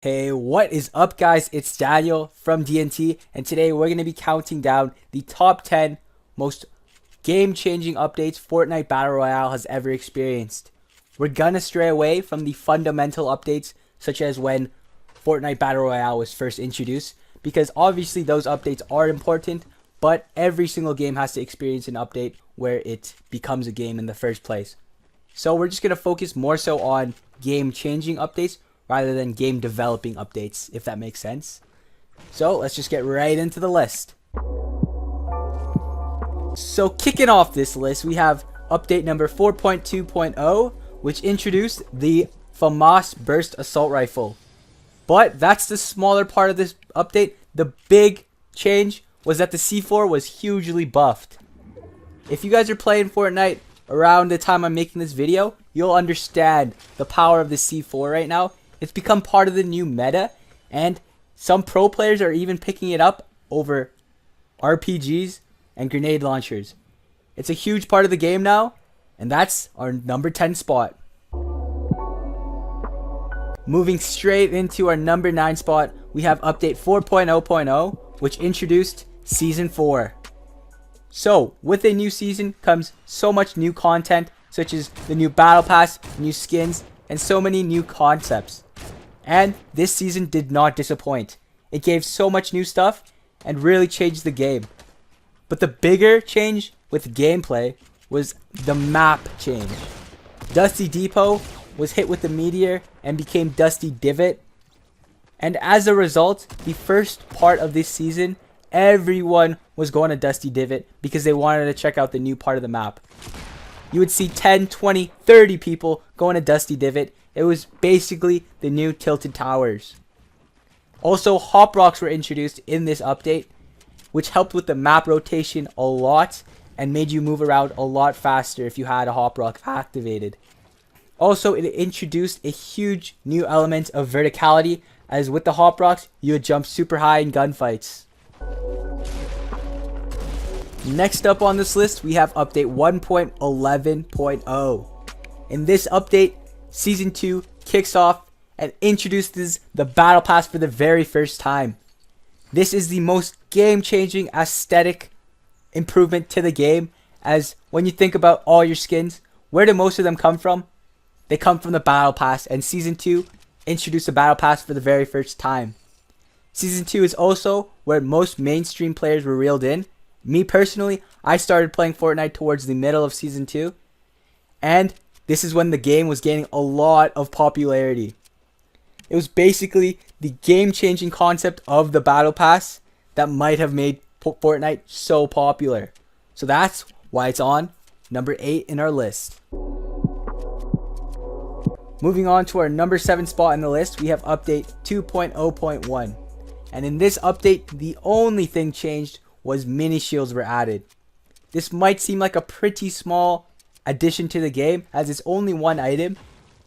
Hey, what is up, guys? It's Daniel from DNT, and today we're going to be counting down the top 10 most game-changing updates Fortnite Battle Royale has ever experienced. We're going to stray away from the fundamental updates, such as when Fortnite Battle Royale was first introduced, because obviously those updates are important, but every single game has to experience an update where it becomes a game in the first place. So we're just going to focus more so on game-changing updates rather than game developing updates, if that makes sense. So let's just get right into the list. So kicking off this list, we have update number 4.2.0, which introduced the FAMAS Burst Assault Rifle. But that's the smaller part of this update. The big change was that the C4 was hugely buffed. If you guys are playing Fortnite around the time I'm making this video, you'll understand the power of the C4 right now. It's become part of the new meta, and some pro players are even picking it up over RPGs and grenade launchers. It's a huge part of the game now, and that's our number 10 spot. Moving straight into our number 9 spot, we have update 4.0.0, which introduced Season 4. So, with a new season comes so much new content, such as the new Battle Pass, new skins, and so many new concepts. And this season did not disappoint. It gave so much new stuff and really changed the game. But the bigger change with gameplay was the map change. Dusty Depot was hit with the meteor and became Dusty Divot. And as a result, the first part of this season, everyone was going to Dusty Divot because they wanted to check out the new part of the map. You would see 10, 20, 30 people going to Dusty Divot. It was basically the new Tilted Towers. Also, Hop Rocks were introduced in this update, which helped with the map rotation a lot and made you move around a lot faster if you had a Hop Rock activated. Also, it introduced a huge new element of verticality, as with the Hop Rocks, you would jump super high in gunfights. Next up on this list, we have update 1.11.0. In this update, Season 2 kicks off and introduces the Battle Pass for the very first time. This is the most game-changing aesthetic improvement to the game, as when you think about all your skins, where do most of them come from? They come from the Battle Pass, and Season 2 introduced the Battle Pass for the very first time. Season 2 is also where most mainstream players were reeled in. Me personally, I started playing Fortnite towards the middle of Season 2, and this is when the game was gaining a lot of popularity. It was basically the game-changing concept of the Battle Pass that might have made Fortnite so popular. So that's why it's on number 8 in our list. Moving on to our number 7 spot in the list, we have update 2.0.1. And in this update, the only thing changed was mini shields were added. This might seem like a pretty small addition to the game, as it's only one item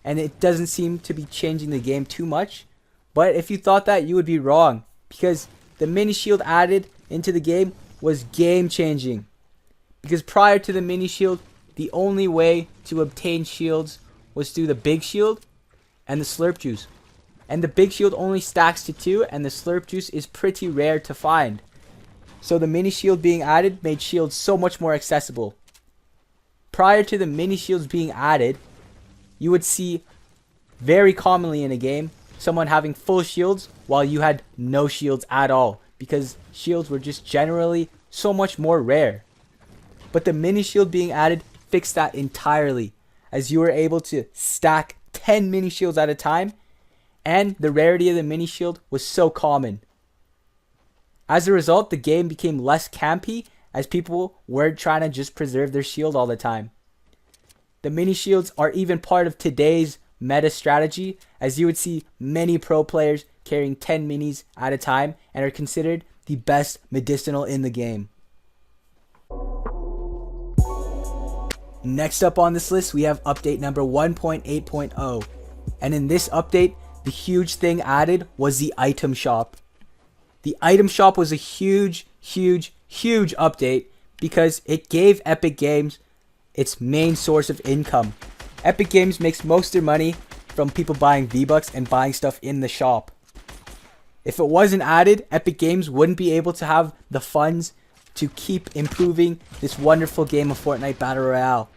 and it doesn't seem to be changing the game too much. But if you thought that, you would be wrong, because the mini shield added into the game was game changing. Because prior to the mini shield, the only way to obtain shields was through the big shield and the slurp juice. And the big shield only stacks to 2, and the slurp juice is pretty rare to find. So the mini shield being added made shields so much more accessible. Prior to the mini shields being added, you would see very commonly in a game someone having full shields while you had no shields at all, because shields were just generally so much more rare. But the mini shield being added fixed that entirely, as you were able to stack 10 mini shields at a time, and the rarity of the mini shield was so common. As a result, the game became less campy, as people weren't trying to just preserve their shield all the time. The mini shields are even part of today's meta strategy, as you would see many pro players carrying 10 minis at a time and are considered the best medicinal in the game. Next up on this list, we have update number 1.8.0. And in this update, the huge thing added was the item shop. The item shop was a huge update because it gave Epic Games its main source of income. Epic Games makes most of their money from people buying V-Bucks and buying stuff in the shop. If it wasn't added, Epic Games wouldn't be able to have the funds to keep improving this wonderful game of Fortnite Battle Royale.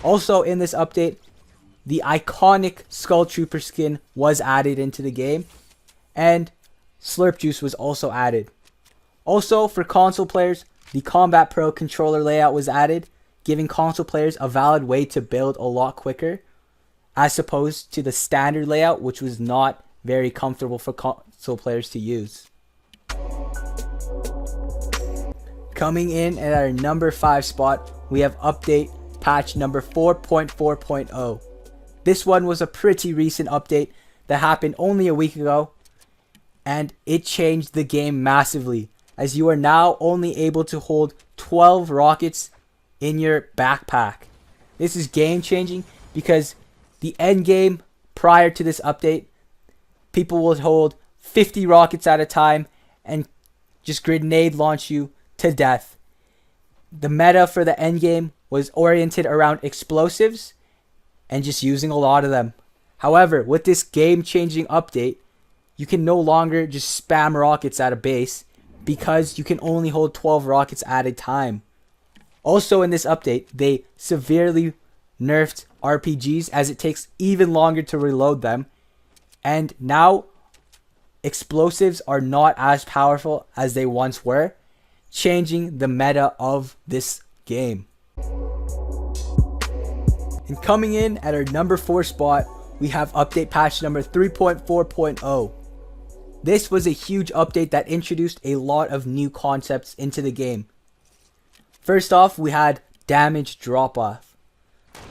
Also in this update, the iconic Skull Trooper skin was added into the game, and Slurp Juice was also added. Also, for console players, the Combat Pro controller layout was added, giving console players a valid way to build a lot quicker, as opposed to the standard layout, which was not very comfortable for console players to use. Coming in at our number 5 spot, we have update patch number 4.4.0. This one was a pretty recent update that happened only a week ago, and it changed the game massively, as you are now only able to hold 12 rockets in your backpack. This is game changing because the end game prior to this update, people would hold 50 rockets at a time and just grenade launch you to death. The meta for the end game was oriented around explosives and just using a lot of them. However, with this game changing update, you can no longer just spam rockets at a base because you can only hold 12 rockets at a time. Also in this update, they severely nerfed RPGs as it takes even longer to reload them, and now explosives are not as powerful as they once were, changing the meta of this game. And coming in at our number 4 spot, we have update patch number 3.4.0. This was a huge update that introduced a lot of new concepts into the game. First off, we had damage drop off.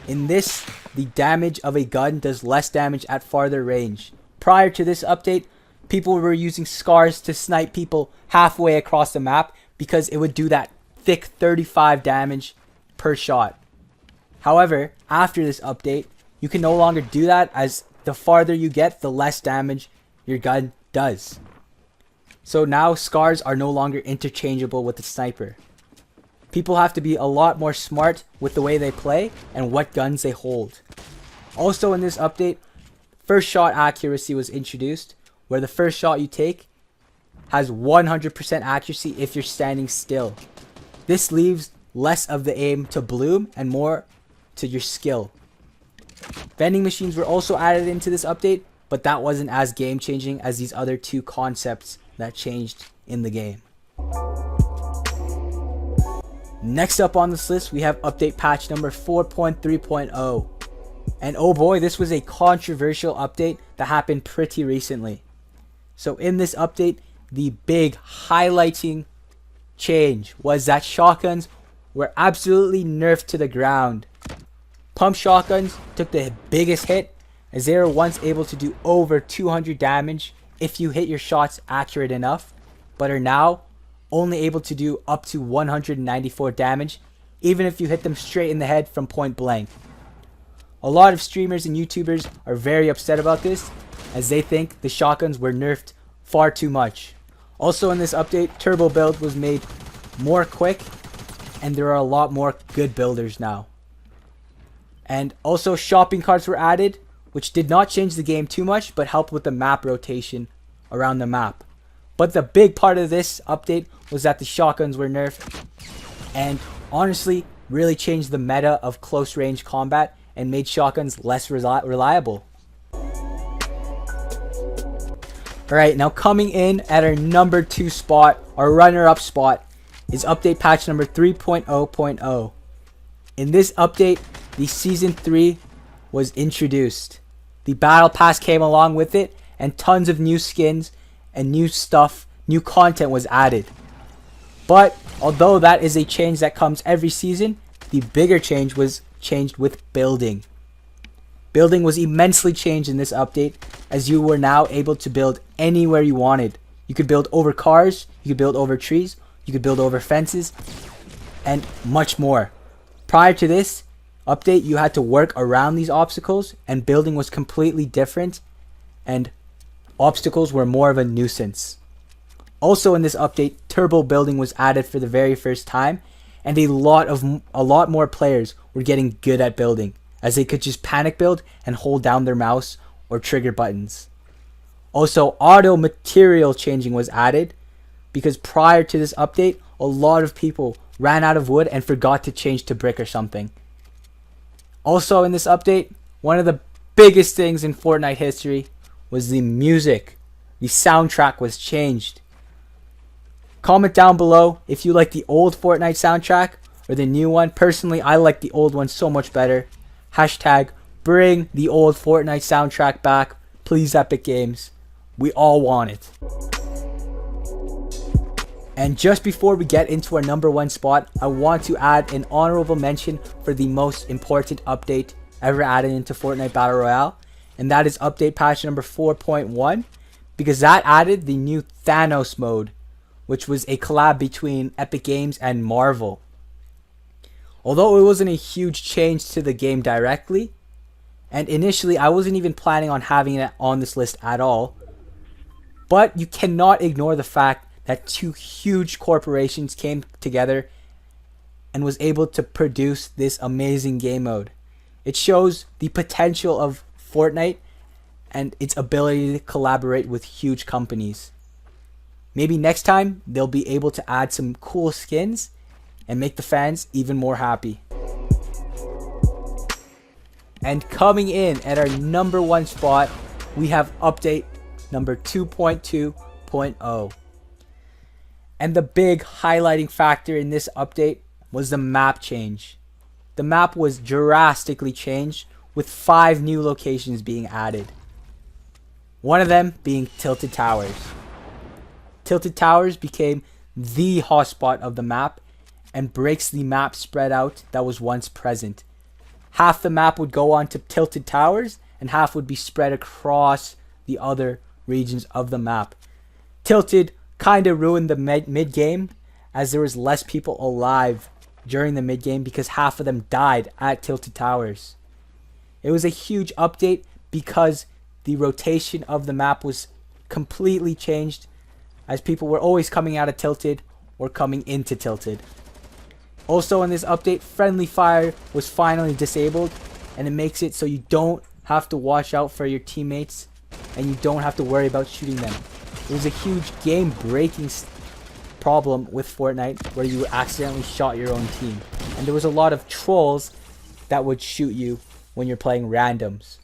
In this, the damage of a gun does less damage at farther range. Prior to this update, people were using scars to snipe people halfway across the map because it would do that thick 35 damage per shot. However, after this update, you can no longer do that, as the farther you get, the less damage your gun does. So now scars are no longer interchangeable with the sniper. People have to be a lot more smart with the way they play and what guns they hold. Also in this update, first shot accuracy was introduced, where the first shot you take has 100% accuracy if you're standing still. This leaves less of the aim to bloom and more to your skill. Vending machines were also added into this update, but that wasn't as game changing as these other two concepts that changed in the game. Next up on this list, we have update patch number 4.3.0. And oh boy, this was a controversial update that happened pretty recently. So in this update, the big highlighting change was that shotguns were absolutely nerfed to the ground. Pump shotguns took the biggest hit, as they were once able to do over 200 damage if you hit your shots accurate enough, but are now only able to do up to 194 damage even if you hit them straight in the head from point blank. A lot of streamers and YouTubers are very upset about this, as they think the shotguns were nerfed far too much. Also in this update, turbo build was made more quick, and there are a lot more good builders now. And also shopping carts were added, which did not change the game too much, but helped with the map rotation around the map. But the big part of this update was that the shotguns were nerfed, and honestly really changed the meta of close range combat and made shotguns less reliable. Alright, now coming in at our number 2 spot, our runner-up spot, is update patch number 3.0.0. In this update, the Season 3 was introduced. The Battle Pass came along with it, and tons of new skins and new stuff, new content was added. But although that is a change that comes every season, the bigger change was changed with building. Building was immensely changed in this update, as you were now able to build anywhere you wanted. You could build over cars, you could build over trees, you could build over fences, and much more. Prior to this update, you had to work around these obstacles, and building was completely different, and obstacles were more of a nuisance. Also in this update, turbo building was added for the very first time, and a lot more players were getting good at building, as they could just panic build and hold down their mouse or trigger buttons. Also, auto material changing was added because prior to this update, a lot of people ran out of wood and forgot to change to brick or something. Also in this update, one of the biggest things in Fortnite history was the music. The soundtrack was changed. Comment down below if you like the old Fortnite soundtrack or the new one. Personally, I like the old one so much better. Hashtag bring the old Fortnite soundtrack back. Please, Epic Games. We all want it. And just before we get into our number 1 spot, I want to add an honorable mention for the most important update ever added into Fortnite Battle Royale. And that is update patch number 4.1. Because that added the new Thanos mode, which was a collab between Epic Games and Marvel. Although it wasn't a huge change to the game directly, and initially I wasn't even planning on having it on this list at all, but you cannot ignore the fact that 2 huge corporations came together and was able to produce this amazing game mode. It shows the potential of Fortnite and its ability to collaborate with huge companies. Maybe next time they'll be able to add some cool skins and make the fans even more happy. And coming in at our number 1 spot, we have update number 2.2.0. And the big highlighting factor in this update was the map change. The map was drastically changed with 5 new locations being added. One of them being Tilted Towers. Tilted Towers became the hotspot of the map and breaks the map spread out that was once present. Half the map would go on to Tilted Towers and half would be spread across the other regions of the map. Tilted kind of ruined the mid-game as there was less people alive during the mid-game because half of them died at Tilted Towers. It was a huge update because the rotation of the map was completely changed as people were always coming out of Tilted or coming into Tilted. Also in this update, friendly fire was finally disabled, and it makes it so you don't have to watch out for your teammates and you don't have to worry about shooting them. It was a huge game breaking problem with Fortnite where you accidentally shot your own team, and there was a lot of trolls that would shoot you when you're playing randoms.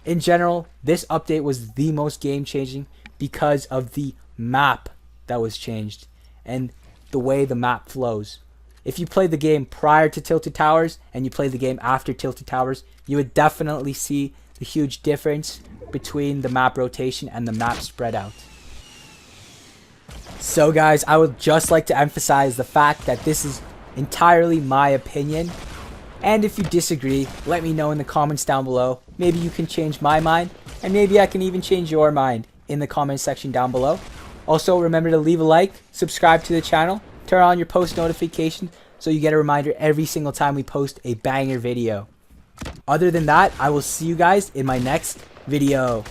In general, this update was the most game changing because of the map that was changed and the way the map flows. If you played the game prior to Tilted Towers and you played the game after Tilted Towers, you would definitely see the huge difference between the map rotation and the map spread out. So guys, I would just like to emphasize the fact that this is entirely my opinion. And if you disagree, let me know in the comments down below. Maybe you can change my mind, and maybe I can even change your mind in the comment section down below. Also, remember to leave a like, subscribe to the channel, turn on your post notifications so you get a reminder every single time we post a banger video. Other than that, I will see you guys in my next video.